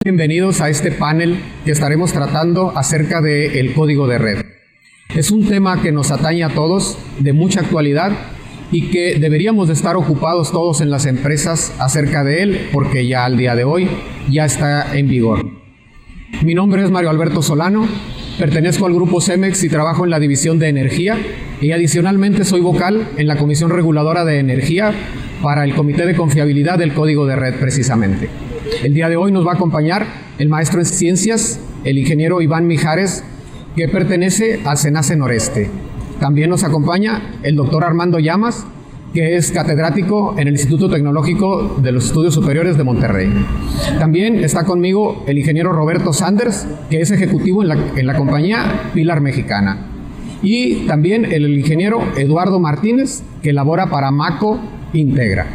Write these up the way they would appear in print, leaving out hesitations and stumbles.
Bienvenidos a este panel que estaremos tratando acerca del código de red. Es un tema que nos atañe a todos, de mucha actualidad, y que deberíamos de estar ocupados todos en las empresas acerca de él, porque ya al día de hoy ya está en vigor. Mi nombre es Mario Alberto Solano, pertenezco al grupo CEMEX y trabajo en la división de energía, y adicionalmente soy vocal en la Comisión Reguladora de Energía para el Comité de Confiabilidad del Código de Red precisamente. El día de hoy nos va a acompañar el maestro en ciencias, el ingeniero Iván Mijares, que pertenece al SENACE Noreste. También nos acompaña el doctor Armando Llamas, que es catedrático en el Instituto Tecnológico de los Estudios Superiores de Monterrey. También está conmigo el ingeniero Roberto Sanders, que es ejecutivo en la compañía Pilar Mexicana. Y también el ingeniero Eduardo Martínez, que labora para Maco Integra.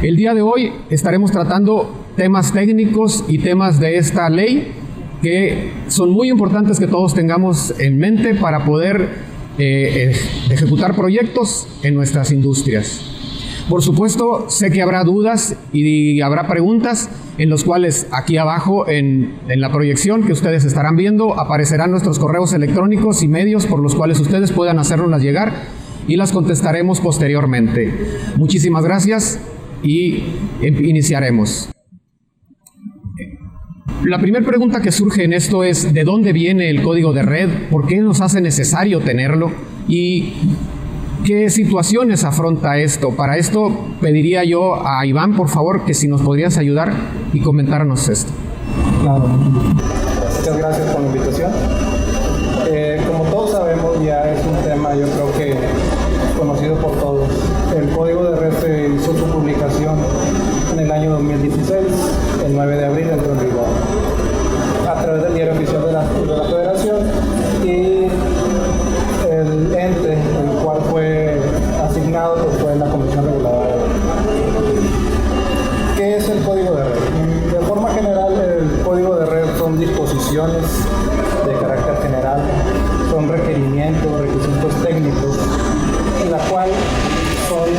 El día de hoy estaremos tratando temas técnicos y temas de esta ley que son muy importantes que todos tengamos en mente para poder ejecutar proyectos en nuestras industrias. Por supuesto, sé que habrá dudas y habrá preguntas en los cuales aquí abajo en la proyección que ustedes estarán viendo aparecerán nuestros correos electrónicos y medios por los cuales ustedes puedan hacernos llegar y las contestaremos posteriormente. Muchísimas gracias y iniciaremos. La primera pregunta que surge en esto es ¿de dónde viene el código de red? ¿Por qué nos hace necesario tenerlo? ¿Y qué situaciones afronta esto? Para esto pediría yo a Iván, por favor, que si nos podrías ayudar y comentarnos esto. Claro. Muchas gracias por la invitación. Como todos sabemos, ya es un tema, yo creo que conocido por todos. El código de red se hizo su publicación en el año 2016, el 9 de abril entró en vigor, a través del diario oficial de la Federación, y el ente el cual fue asignado pues, fue la Comisión Reguladora. ¿Qué es el código de red? De forma general, el código de red son disposiciones de carácter general, son requerimientos, requisitos técnicos, en la cual son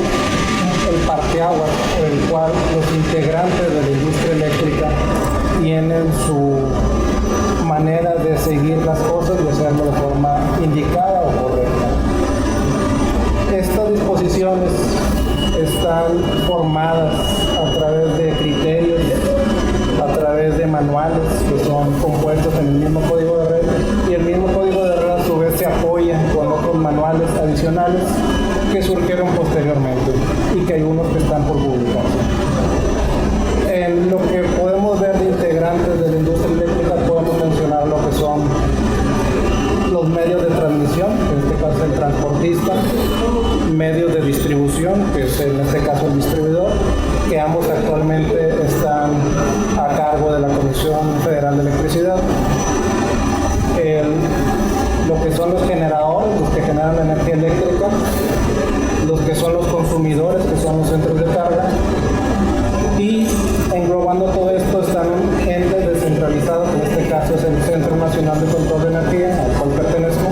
el parteaguas por el cual los integrantes de la industria eléctrica tienen su manera de seguir las cosas y hacerlo de forma indicada o correcta. Estas disposiciones están formadas a través de criterios, a través de manuales que son compuestos en el mismo código de red, y el mismo código de red a su vez se apoya con otros manuales adicionales que surgieron posteriormente y que hay unos que están por publicarse. En lo que podemos ver de integrantes de la industria eléctrica podemos mencionar lo que son los medios de transmisión, en este caso el transportista, medios de distribución, que es en este caso el distribuidor, que ambos actualmente están a cargo de la Comisión Federal de Electricidad. Lo que son los generadores, los que generan la energía eléctrica, los que son los consumidores, que son los centros de carga, y englobando todo esto están entes descentralizados, en este caso es el Centro Nacional de Control de Energía, al cual pertenezco,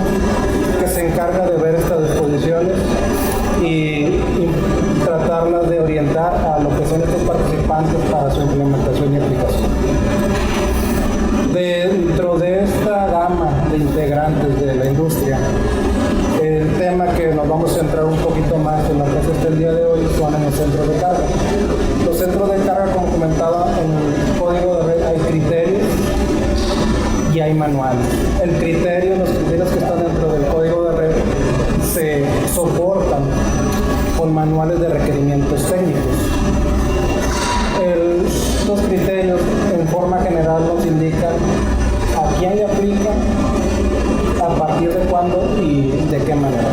que se encarga de ver estas disposiciones y tratarlas de orientar a lo que son estos participantes para su implementación y aplicación. Dentro de esta gama de integrantes de la industria, el tema que nos vamos a centrar un poquito más en lo que es el día de hoy son en los centros de carga. Los centros de carga, como comentaba, en el código de red hay criterios y hay manuales. Los criterios que están dentro del código de red se soportan con manuales de requerimientos técnicos. Los criterios en forma general nos indican a quién le aplica, a partir de cuándo y de qué manera,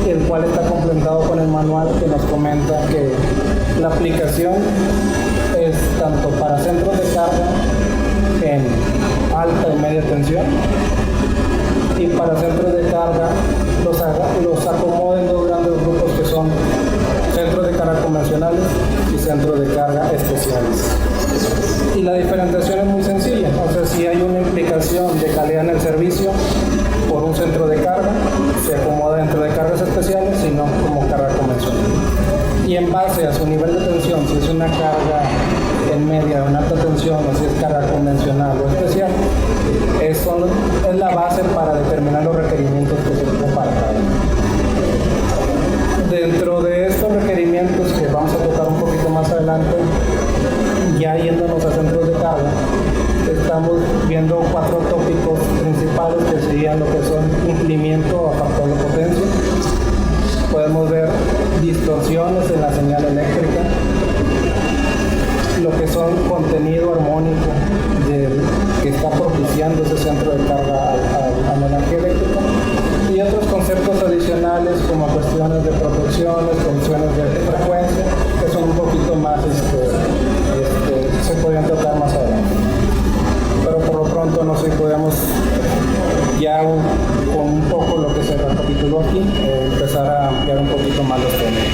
el cual está complementado con el manual que nos comenta que la aplicación es tanto para centros de carga en alta y media tensión, y para centros de carga los acomoda en dos grandes grupos que son centros de carga convencionales y centros de carga especiales. Y la diferenciación es muy sencilla, o sea, si hay una implicación de calidad en el servicio por un centro de carga, se acomoda dentro de cargas especiales y no como carga convencional. Y en base a su nivel de tensión, si es una carga en media o en alta tensión, o si es carga convencional o especial, es la base para determinar los requerimientos que se tienen para cada uno. Dentro de estos requerimientos que vamos a tocar un poquito más adelante, ya yéndonos a centros de carga, estamos viendo 4 tópicos principales que serían lo que son cumplimiento a factor de potencia. Podemos ver distorsiones en la señal eléctrica, lo que son contenido armónico que está propiciando ese centro de carga a la energía eléctrica, y otros conceptos adicionales como cuestiones de protecciones, funciones de frecuencia, que son un poquito más, se podrían tratar más adelante. Pero por lo pronto no sé si podemos ya con un poco lo que se recapituló aquí, empezar a ampliar un poquito más los temas.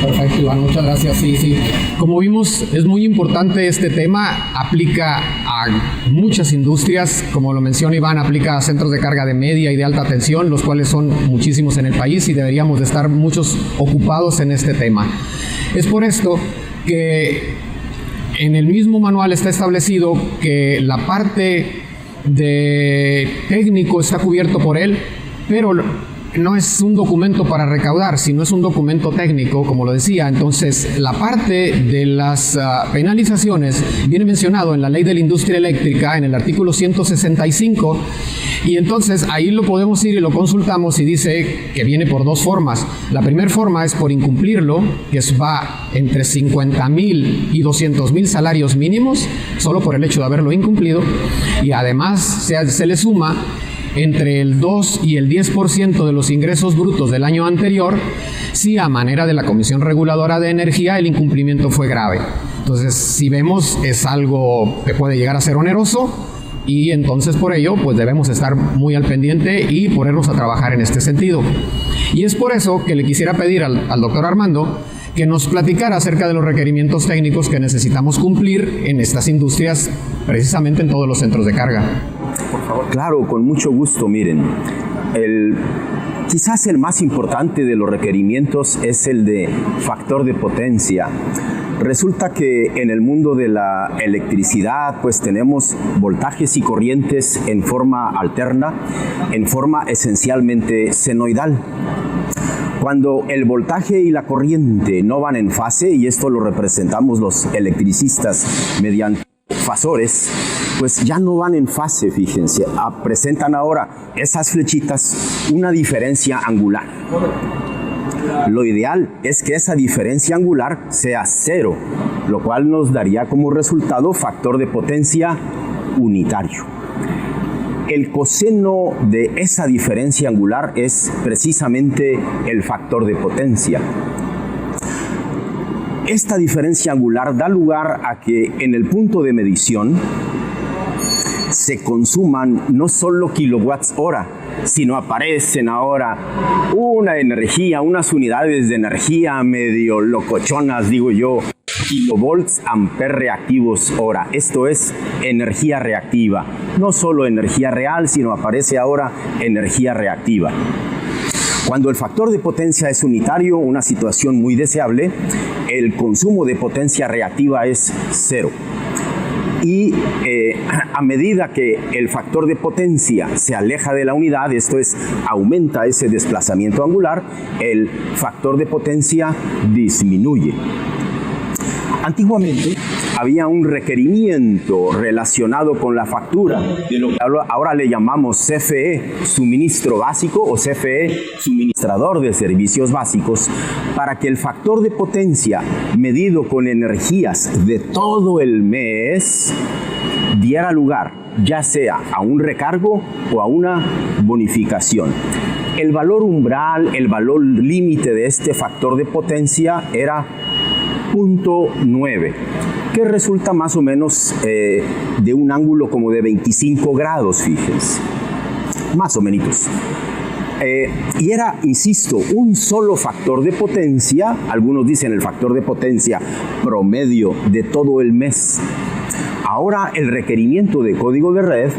Perfecto, Iván, muchas gracias. Sí. Como vimos, es muy importante este tema, aplica a muchas industrias, como lo menciona Iván, aplica a centros de carga de media y de alta tensión, los cuales son muchísimos en el país y deberíamos de estar muchos ocupados en este tema. Es por esto que en el mismo manual está establecido que la parte de técnico está cubierto por él, pero no es un documento para recaudar, sino es un documento técnico, como lo decía. Entonces, la parte de las penalizaciones viene mencionado en la Ley de la Industria Eléctrica, en el artículo 165, y entonces ahí lo podemos ir y lo consultamos y dice que viene por 2 formas. La primera forma es por incumplirlo, que va entre 50,000 y 200,000 salarios mínimos, solo por el hecho de haberlo incumplido, y además se le suma entre el 2 y el 10% de los ingresos brutos del año anterior, si a manera de la Comisión Reguladora de Energía el incumplimiento fue grave. Entonces, si vemos, es algo que puede llegar a ser oneroso, y entonces por ello pues debemos estar muy al pendiente y ponernos a trabajar en este sentido. Y es por eso que le quisiera pedir al doctor Armando que nos platicara acerca de los requerimientos técnicos que necesitamos cumplir en estas industrias, precisamente en todos los centros de carga. Por favor. Claro, con mucho gusto. Miren, quizás el más importante de los requerimientos es el de factor de potencia. Resulta que en el mundo de la electricidad pues tenemos voltajes y corrientes en forma alterna, en forma esencialmente senoidal. Cuando el voltaje y la corriente no van en fase, y esto lo representamos los electricistas mediante fasores, pues ya no van en fase, fíjense, presentan ahora esas flechitas una diferencia angular. Lo ideal es que esa diferencia angular sea 0, lo cual nos daría como resultado factor de potencia unitario. El coseno de esa diferencia angular es precisamente el factor de potencia. Esta diferencia angular da lugar a que en el punto de medición se consuman no solo kilowatts hora, sino aparecen ahora unas unidades de energía medio locochonas, digo yo, kilovolts amper reactivos hora. Esto es energía reactiva. No solo energía real, sino aparece ahora energía reactiva. Cuando el factor de potencia es unitario, una situación muy deseable, el consumo de potencia reactiva es 0. Y a medida que el factor de potencia se aleja de la unidad, esto es, aumenta ese desplazamiento angular, el factor de potencia disminuye. Antiguamente había un requerimiento relacionado con la factura, de lo que ahora le llamamos CFE, suministro básico, o CFE, suministrador de servicios básicos, para que el factor de potencia medido con energías de todo el mes diera lugar ya sea a un recargo o a una bonificación. El valor umbral, el valor límite de este factor de potencia era 0.9, que resulta más o menos de un ángulo como de 25 grados, fíjense, más o menos. Y era, insisto, un solo factor de potencia, algunos dicen el factor de potencia promedio de todo el mes. Ahora el requerimiento de código de red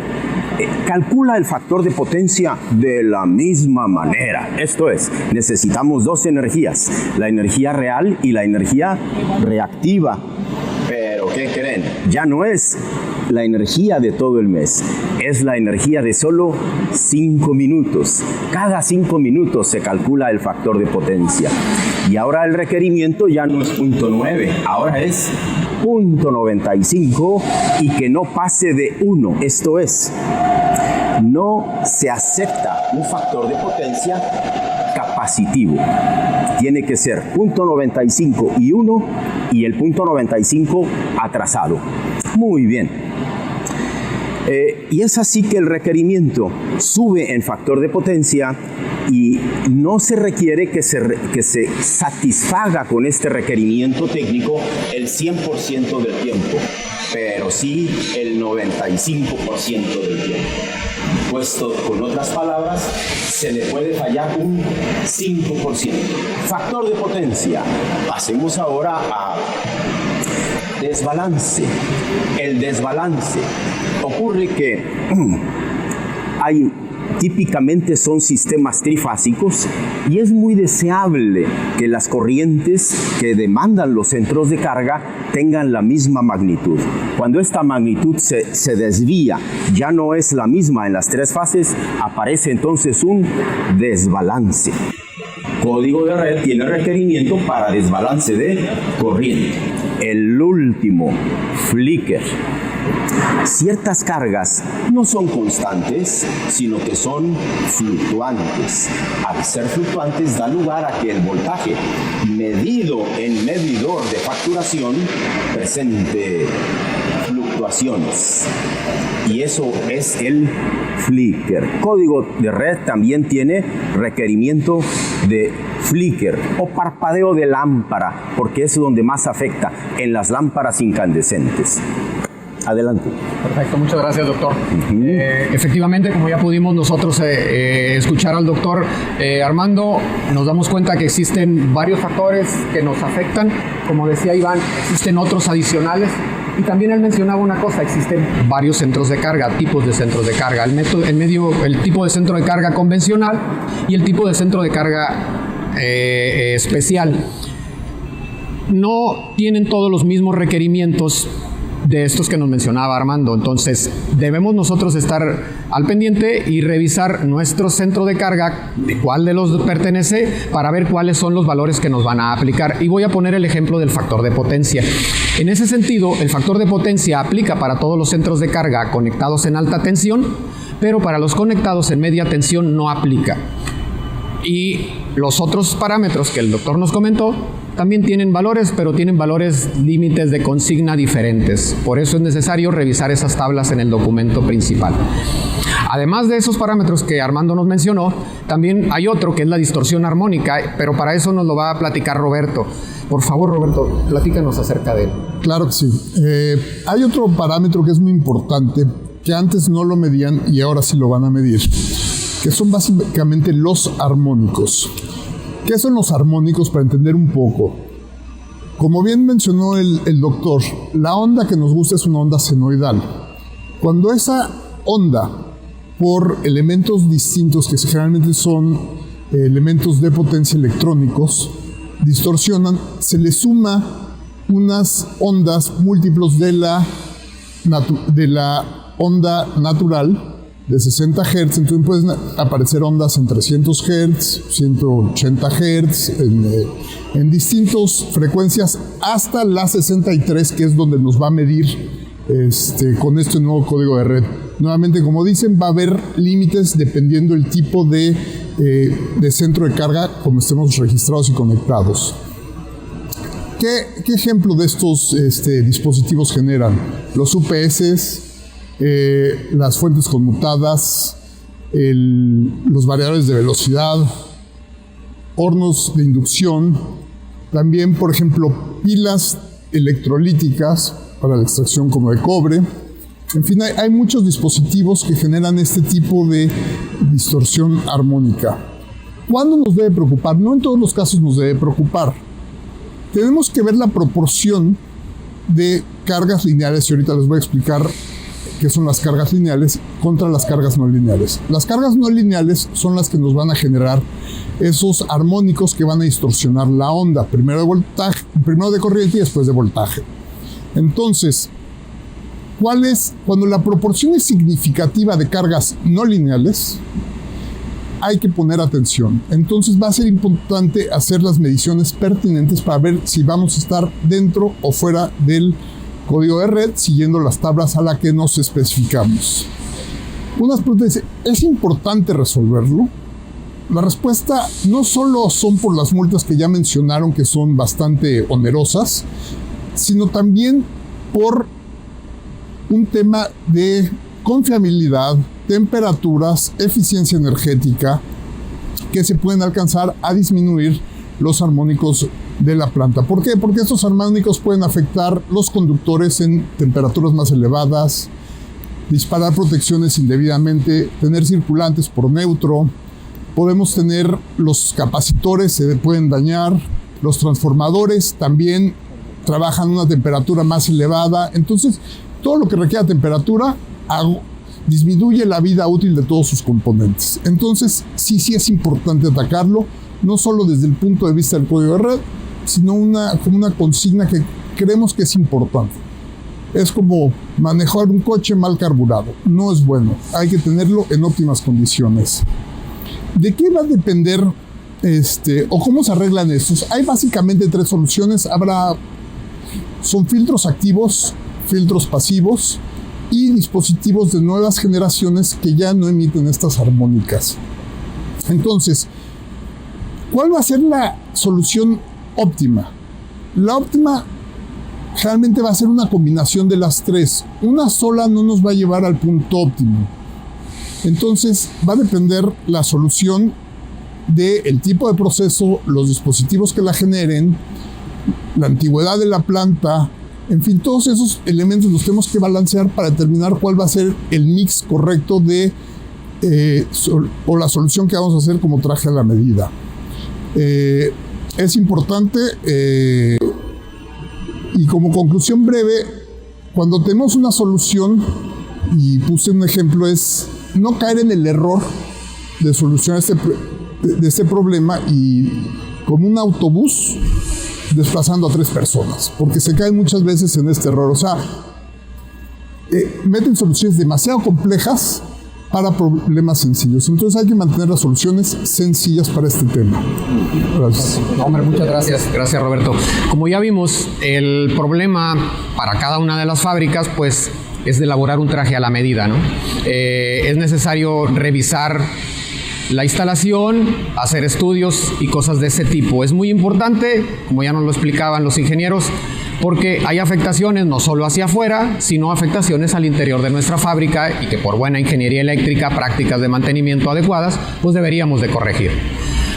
calcula el factor de potencia de la misma manera. Esto es, necesitamos 2 energías, la energía real y la energía reactiva. Pero ¿qué creen? Ya no es la energía de todo el mes, es la energía de solo 5 minutos. Cada 5 minutos se calcula el factor de potencia. Y ahora el requerimiento ya no es 0.9, ahora es 0.95 y que no pase de 1. Esto es, no se acepta un factor de potencia capacitivo. Tiene que ser 0.95 y 1 y el 0.95 atrasado. Muy bien. Y es así que el requerimiento sube en factor de potencia y no se requiere que se satisfaga con este requerimiento técnico el 100% del tiempo, pero sí el 95% del tiempo. Puesto con otras palabras, se le puede fallar un 5%. Factor de potencia. Pasemos ahora a desbalance. El desbalance. Ocurre que típicamente son sistemas trifásicos y es muy deseable que las corrientes que demandan los centros de carga tengan la misma magnitud. Cuando esta magnitud se desvía, ya no es la misma en las 3 fases, aparece entonces un desbalance. Código de red tiene requerimiento para desbalance de corriente. El último, flicker. Ciertas cargas no son constantes, sino que son fluctuantes. Al ser fluctuantes da lugar a que el voltaje medido en medidor de facturación presente fluctuaciones. Y eso es el flicker. Código de red también tiene requerimiento de flicker o parpadeo de lámpara, porque es donde más afecta en las lámparas incandescentes. Adelante. Perfecto, muchas gracias, doctor. Efectivamente, como ya pudimos nosotros escuchar al doctor Armando, nos damos cuenta que existen varios factores que nos afectan. Como decía Iván, existen otros adicionales. Y también él mencionaba una cosa, existen varios centros de carga, tipos de centros de carga. El tipo de centro de carga convencional y el tipo de centro de carga especial. No tienen todos los mismos requerimientos de estos que nos mencionaba Armando. Entonces debemos nosotros estar al pendiente y revisar nuestro centro de carga, de cuál de los pertenece, para ver cuáles son los valores que nos van a aplicar. Y voy a poner el ejemplo del factor de potencia. En ese sentido, el factor de potencia aplica para todos los centros de carga conectados en alta tensión, pero para los conectados en media tensión no aplica. Y los otros parámetros que el doctor nos comentó también tienen valores, pero tienen valores límites de consigna diferentes. Por eso es necesario revisar esas tablas en el documento principal. Además de esos parámetros que Armando nos mencionó, también hay otro que es la distorsión armónica, pero para eso nos lo va a platicar Roberto. Por favor, Roberto, platícanos acerca de él. Claro que sí. Hay otro parámetro que es muy importante, que antes no lo medían y ahora sí lo van a medir, que son básicamente los armónicos. ¿Qué son los armónicos? Para entender un poco. Como bien mencionó el doctor, la onda que nos gusta es una onda senoidal. Cuando esa onda, por elementos distintos, que generalmente son elementos de potencia electrónicos, distorsionan, se le suma unas ondas múltiplos de la onda natural, de 60 Hz, entonces pueden aparecer ondas en 300 Hz, 180 Hz, en distintas frecuencias, hasta la 63, que es donde nos va a medir con este nuevo código de red. Nuevamente, como dicen, va a haber límites dependiendo del tipo de centro de carga como estemos registrados y conectados. ¿Qué ejemplo de estos dispositivos generan? Los UPS, las fuentes conmutadas, los variadores de velocidad, hornos de inducción, también, por ejemplo, pilas electrolíticas para la extracción como de cobre. En fin, hay muchos dispositivos que generan este tipo de distorsión armónica. ¿Cuándo nos debe preocupar? No en todos los casos nos debe preocupar. Tenemos que ver la proporción de cargas lineales, y ahorita les voy a explicar qué son las cargas lineales contra las cargas no lineales. Las cargas no lineales son las que nos van a generar esos armónicos que van a distorsionar la onda, primero de corriente y después de voltaje. Entonces, cuando la proporción es significativa de cargas no lineales, hay que poner atención. Entonces va a ser importante hacer las mediciones pertinentes para ver si vamos a estar dentro o fuera del código de red, siguiendo las tablas a las que nos especificamos. Unas preguntas: ¿es importante resolverlo? La respuesta no solo son por las multas que ya mencionaron, que son bastante onerosas, sino también por un tema de confiabilidad, temperaturas, eficiencia energética, que se pueden alcanzar a disminuir los armónicos de la planta. ¿Por qué? Porque estos armónicos pueden afectar los conductores en temperaturas más elevadas, disparar protecciones indebidamente, tener circulantes por neutro, podemos tener los capacitores, se pueden dañar, los transformadores también trabajan a una temperatura más elevada. Entonces, todo lo que requiera temperatura disminuye la vida útil de todos sus componentes. Entonces, sí es importante atacarlo, no solo desde el punto de vista del código de red, sino como una consigna que creemos que es importante. Es como manejar un coche mal carburado. No es bueno. Hay que tenerlo en óptimas condiciones. ¿De qué va a depender o cómo se arreglan estos? Hay básicamente 3 soluciones. Son filtros activos, filtros pasivos y dispositivos de nuevas generaciones que ya no emiten estas armónicas. Entonces, ¿cuál va a ser la solución óptima? La óptima realmente va a ser una combinación de las 3. Una sola no nos va a llevar al punto óptimo. Entonces, va a depender la solución del tipo de proceso, los dispositivos que la generen, la antigüedad de la planta, en fin, todos esos elementos los tenemos que balancear para determinar cuál va a ser el mix correcto o la solución que vamos a hacer como traje a la medida. Es importante, y como conclusión breve, cuando tenemos una solución, y puse un ejemplo, es no caer en el error de solucionar de este problema y como un autobús desplazando a 3 personas, porque se caen muchas veces en este error. O sea, meten soluciones demasiado complejas para problemas sencillos. Entonces hay que mantener las soluciones sencillas para este tema. Gracias. Hombre, muchas gracias. Gracias, Roberto. Como ya vimos, el problema para cada una de las fábricas, pues, es de elaborar un traje a la medida, ¿no? Es necesario revisar la instalación, hacer estudios y cosas de ese tipo. Es muy importante, como ya nos lo explicaban los ingenieros, porque hay afectaciones no solo hacia afuera, sino afectaciones al interior de nuestra fábrica y que por buena ingeniería eléctrica, prácticas de mantenimiento adecuadas, pues deberíamos de corregir.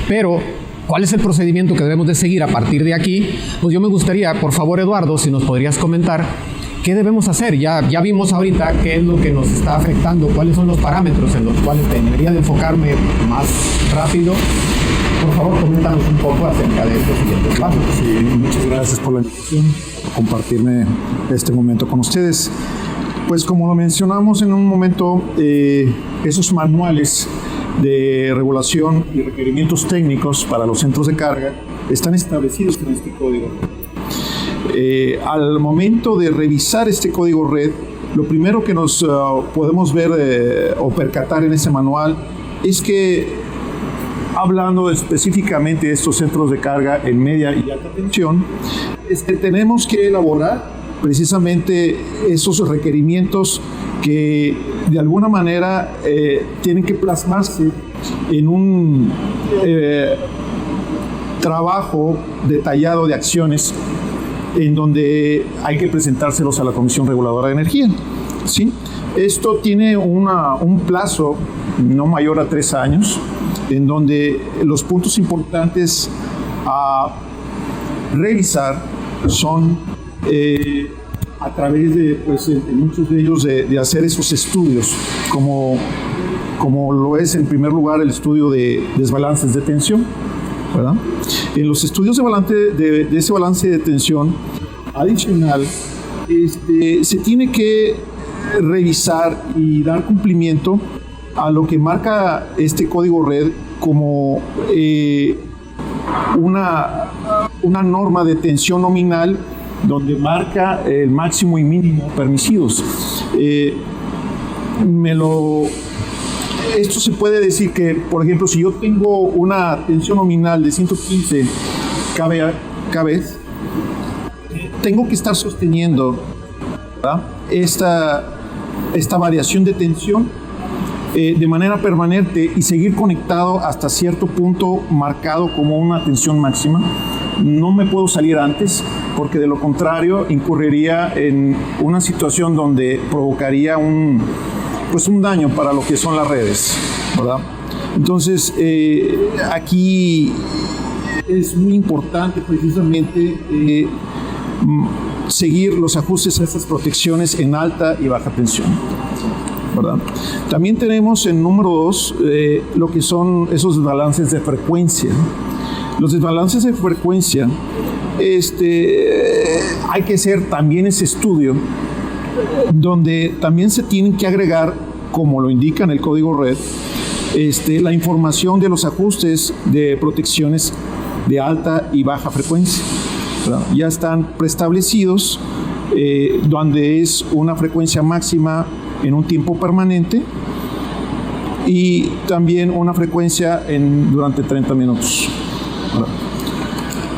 Pero, ¿cuál es el procedimiento que debemos de seguir a partir de aquí? Pues yo me gustaría, por favor, Eduardo, si nos podrías comentar ¿qué debemos hacer? Ya vimos ahorita qué es lo que nos está afectando, cuáles son los parámetros en los cuales debería de enfocarme más rápido. Por favor, coméntanos un poco acerca de estos siguientes pasos. Sí, muchas gracias por la invitación, por compartirme este momento con ustedes. Pues como lo mencionamos en un momento, esos manuales de regulación y requerimientos técnicos para los centros de carga están establecidos en este código. Al momento de revisar este código red, lo primero que nos podemos ver o percatar en ese manual es que, hablando específicamente de estos centros de carga en media y alta tensión, tenemos que elaborar precisamente esos requerimientos que de alguna manera tienen que plasmarse en un trabajo detallado de acciones en donde hay que presentárselos a la Comisión Reguladora de Energía, ¿sí? Esto tiene un plazo no mayor a 3 años, en donde los puntos importantes a revisar son a través de, pues, en muchos de ellos, de hacer esos estudios, como lo es en primer lugar el estudio de desbalances de tensión, ¿verdad? En los estudios de ese balance de tensión adicional, se tiene que revisar y dar cumplimiento a lo que marca este código red como una norma de tensión nominal donde marca el máximo y mínimo permisivos. Esto se puede decir que, por ejemplo, si yo tengo una tensión nominal de 115 kV, tengo que estar sosteniendo, ¿verdad?, esta variación de tensión de manera permanente y seguir conectado hasta cierto punto marcado como una tensión máxima. No me puedo salir antes, porque de lo contrario incurriría en una situación donde provocaría un daño para lo que son las redes, ¿verdad? Entonces, aquí es muy importante precisamente seguir los ajustes a estas protecciones en alta y baja tensión, ¿verdad? También tenemos en número 2 lo que son esos desbalances de frecuencia. Los desbalances de frecuencia, hay que hacer también ese estudio donde también se tienen que agregar, como lo indica en el código red, la información de los ajustes de protecciones de alta y baja frecuencia, ¿verdad? Ya están preestablecidos, donde es una frecuencia máxima en un tiempo permanente y también una frecuencia durante 30 minutos. ¿Verdad?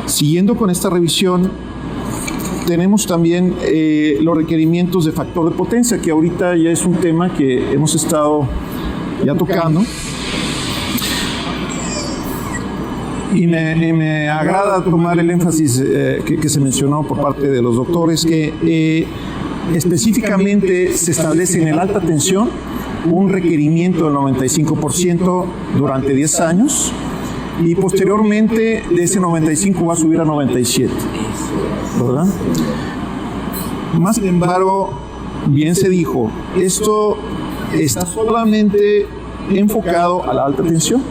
Siguiendo con esta revisión, tenemos también los requerimientos de factor de potencia, que ahorita ya es un tema que hemos estado ya tocando. Y me agrada tomar el énfasis que se mencionó por parte de los doctores, que específicamente se establece en el alta tensión un requerimiento del 95% durante 10 años, y posteriormente de ese 95 va a subir a 97, ¿verdad? Más sin embargo, bien se dijo, esto está solamente enfocado a la alta tensión,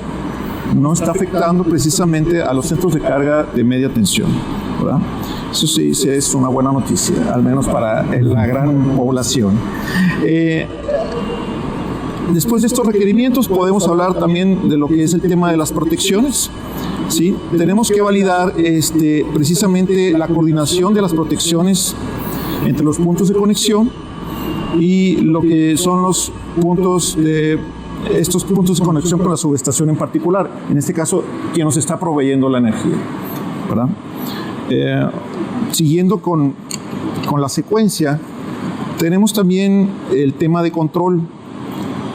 no está afectando precisamente a los centros de carga de media tensión, ¿verdad? Eso sí es una buena noticia, al menos para la gran población. Después de estos requerimientos podemos hablar también de lo que es el tema de las protecciones, ¿sí? Tenemos que validar precisamente la coordinación de las protecciones entre los puntos de conexión y lo que son los puntos estos puntos de conexión con la subestación en particular, en este caso quien nos está proveyendo la energía, ¿verdad? Siguiendo con la secuencia, tenemos también el tema de control,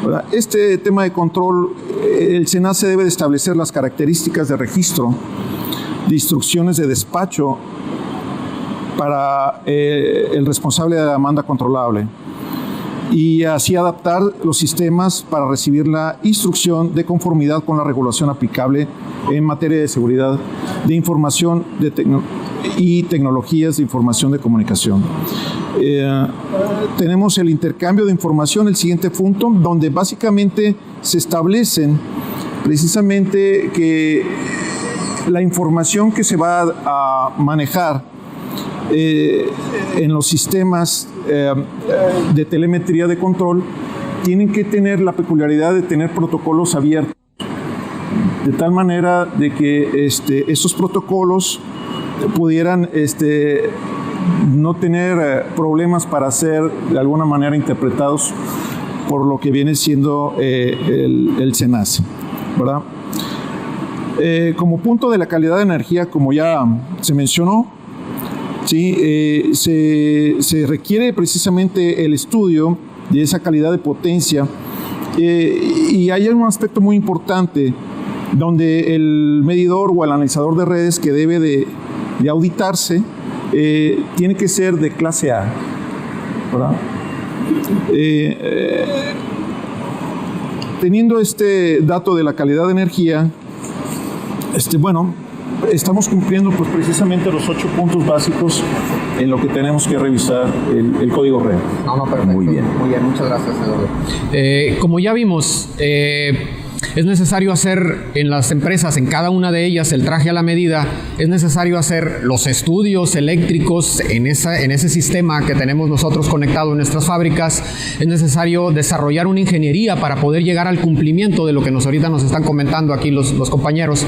¿verdad? Este tema de control, el SENACE debe de establecer las características de registro de instrucciones de despacho para el responsable de la demanda controlable, y así adaptar los sistemas para recibir la instrucción de conformidad con la regulación aplicable en materia de seguridad de información y tecnologías de información de comunicación. Tenemos el intercambio de información, el siguiente punto, donde básicamente se establecen precisamente que la información que se va a manejar en los sistemas de telemetría de control tienen que tener la peculiaridad de tener protocolos abiertos, de tal manera de que estos protocolos pudieran no tener problemas para ser de alguna manera interpretados por lo que viene siendo el SENACE, ¿verdad? Como punto de la calidad de energía, como ya se mencionó, ¿sí? Se requiere precisamente el estudio de esa calidad de potencia, y hay un aspecto muy importante donde el medidor o el analizador de redes que debe de auditarse tiene que ser de clase A, ¿verdad? Teniendo este dato de la calidad de energía, estamos cumpliendo pues precisamente los 8 puntos básicos en lo que tenemos que revisar el código red. No, perfecto. Muy bien, muchas gracias, Eduardo. Como ya vimos, es necesario hacer en las empresas, en cada una de ellas, el traje a la medida. Es necesario hacer los estudios eléctricos en ese sistema que tenemos nosotros conectado en nuestras fábricas. Es necesario desarrollar una ingeniería para poder llegar al cumplimiento de lo que ahorita nos están comentando aquí los compañeros.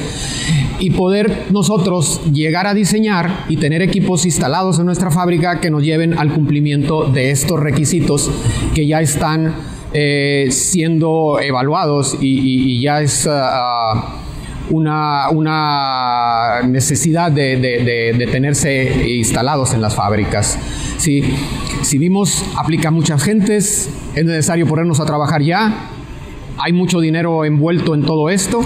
y poder nosotros llegar a diseñar y tener equipos instalados en nuestra fábrica que nos lleven al cumplimiento de estos requisitos que ya están siendo evaluados y ya es una necesidad de tenerse instalados en las fábricas. Sí, si vimos, aplica a muchas gentes, es necesario ponernos a trabajar ya, hay mucho dinero envuelto en todo esto,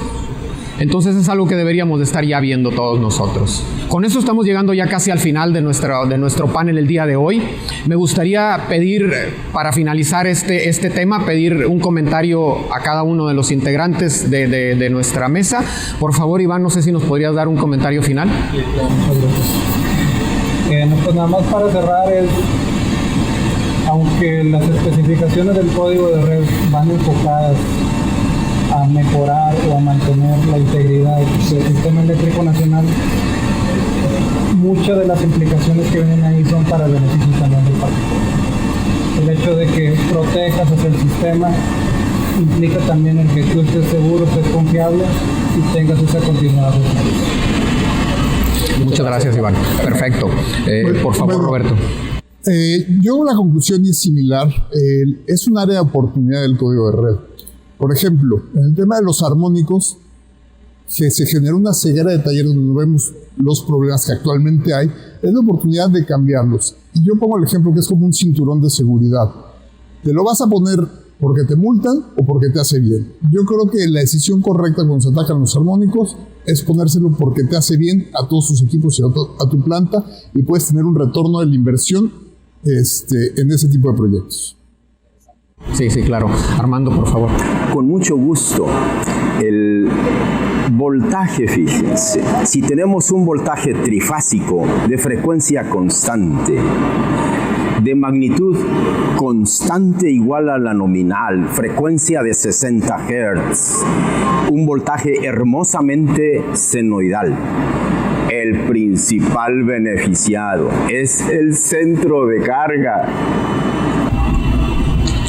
entonces es algo que deberíamos de estar ya viendo todos nosotros. Con eso estamos llegando ya casi al final de nuestro panel el día de hoy. Me gustaría pedir, para finalizar este tema, pedir un comentario a cada uno de los integrantes de nuestra mesa. Por favor, Iván, no sé si nos podrías dar un comentario final. Sí, claro, muchas gracias. Pues nada más para cerrar, aunque las especificaciones del código de red van enfocadas a mejorar o a mantener la integridad del sistema eléctrico nacional, muchas de las implicaciones que vienen ahí son para el beneficio también del particular. El hecho de que protejas hacia el sistema implica también el que tú estés seguro, estés confiable y tengas esa continuidad. Muchas gracias, Iván. Perfecto. Por favor, Roberto. Yo la conclusión es similar. Es un área de oportunidad del código de red. Por ejemplo, en el tema de los armónicos, se generó una ceguera de talleres donde no vemos los problemas que actualmente hay, es la oportunidad de cambiarlos. Y yo pongo el ejemplo que es como un cinturón de seguridad. ¿Te lo vas a poner porque te multan o porque te hace bien? Yo creo que la decisión correcta cuando se atacan los armónicos es ponérselo porque te hace bien a todos tus equipos y a tu planta, y puedes tener un retorno de la inversión en ese tipo de proyectos. Sí, claro. Armando, por favor. Con mucho gusto. El voltaje, fíjense, si tenemos un voltaje trifásico de frecuencia constante, de magnitud constante igual a la nominal, frecuencia de 60 Hz, un voltaje hermosamente senoidal, el principal beneficiado es el centro de carga.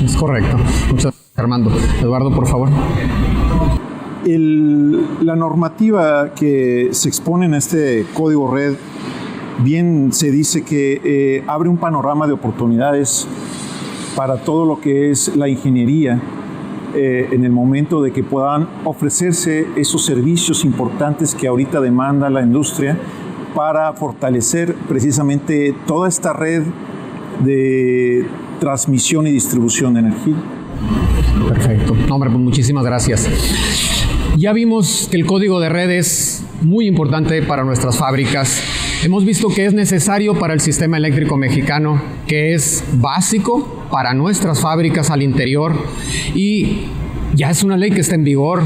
Es correcto. Muchas gracias, Armando. Eduardo, por favor. La normativa que se expone en este código red, bien se dice que abre un panorama de oportunidades para todo lo que es la ingeniería en el momento de que puedan ofrecerse esos servicios importantes que ahorita demanda la industria para fortalecer precisamente toda esta red de transmisión y distribución de energía. Perfecto. No, hombre, pues muchísimas gracias. Ya vimos que el código de red es muy importante para nuestras fábricas. Hemos visto que es necesario para el sistema eléctrico mexicano, que es básico para nuestras fábricas al interior, y ya es una ley que está en vigor,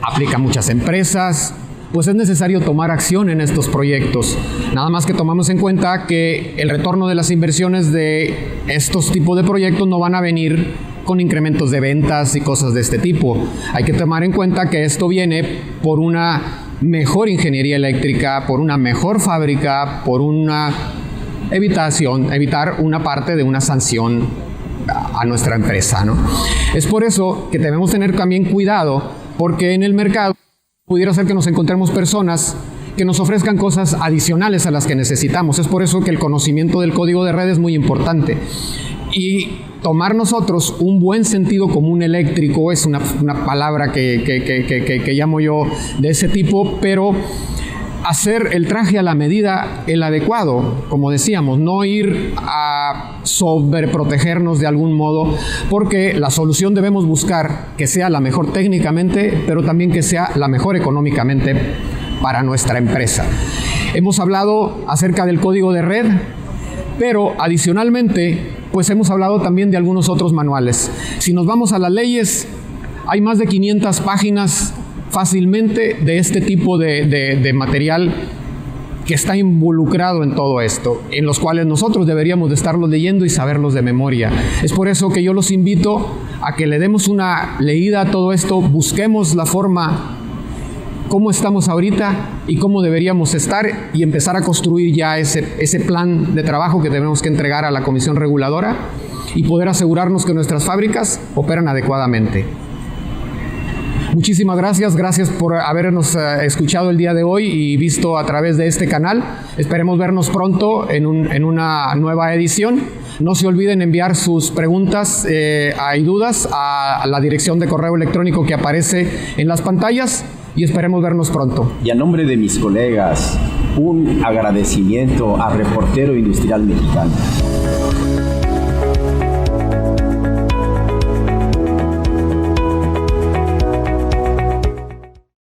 aplica a muchas empresas, pues es necesario tomar acción en estos proyectos. Nada más que tomamos en cuenta que el retorno de las inversiones de estos tipos de proyectos no van a venir con incrementos de ventas y cosas de este tipo. Hay que tomar en cuenta que esto viene por una mejor ingeniería eléctrica, por una mejor fábrica, por una evitar una parte de una sanción a nuestra empresa, ¿no? Es por eso que debemos tener también cuidado, porque en el mercado pudiera ser que nos encontremos personas que nos ofrezcan cosas adicionales a las que necesitamos. Es por eso que el conocimiento del código de red es muy importante. Y tomar nosotros un buen sentido común eléctrico es una palabra que llamo yo de ese tipo, pero hacer el traje a la medida, el adecuado, como decíamos, no ir a sobreprotegernos de algún modo, porque la solución debemos buscar que sea la mejor técnicamente, pero también que sea la mejor económicamente para nuestra empresa. Hemos hablado acerca del código de red, pero adicionalmente, pues hemos hablado también de algunos otros manuales. Si nos vamos a las leyes, hay más de 500 páginas fácilmente de este tipo de material que está involucrado en todo esto, en los cuales nosotros deberíamos de estarlos leyendo y saberlos de memoria. Es por eso que yo los invito a que le demos una leída a todo esto, busquemos la forma, cómo estamos ahorita y cómo deberíamos estar, y empezar a construir ya ese plan de trabajo que tenemos que entregar a la Comisión Reguladora y poder asegurarnos que nuestras fábricas operan adecuadamente. Muchísimas gracias por habernos escuchado el día de hoy y visto a través de este canal. Esperemos vernos pronto en una nueva edición. No se olviden enviar sus preguntas y dudas a la dirección de correo electrónico que aparece en las pantallas y esperemos vernos pronto. Y a nombre de mis colegas, un agradecimiento a Reportero Industrial Mexicano.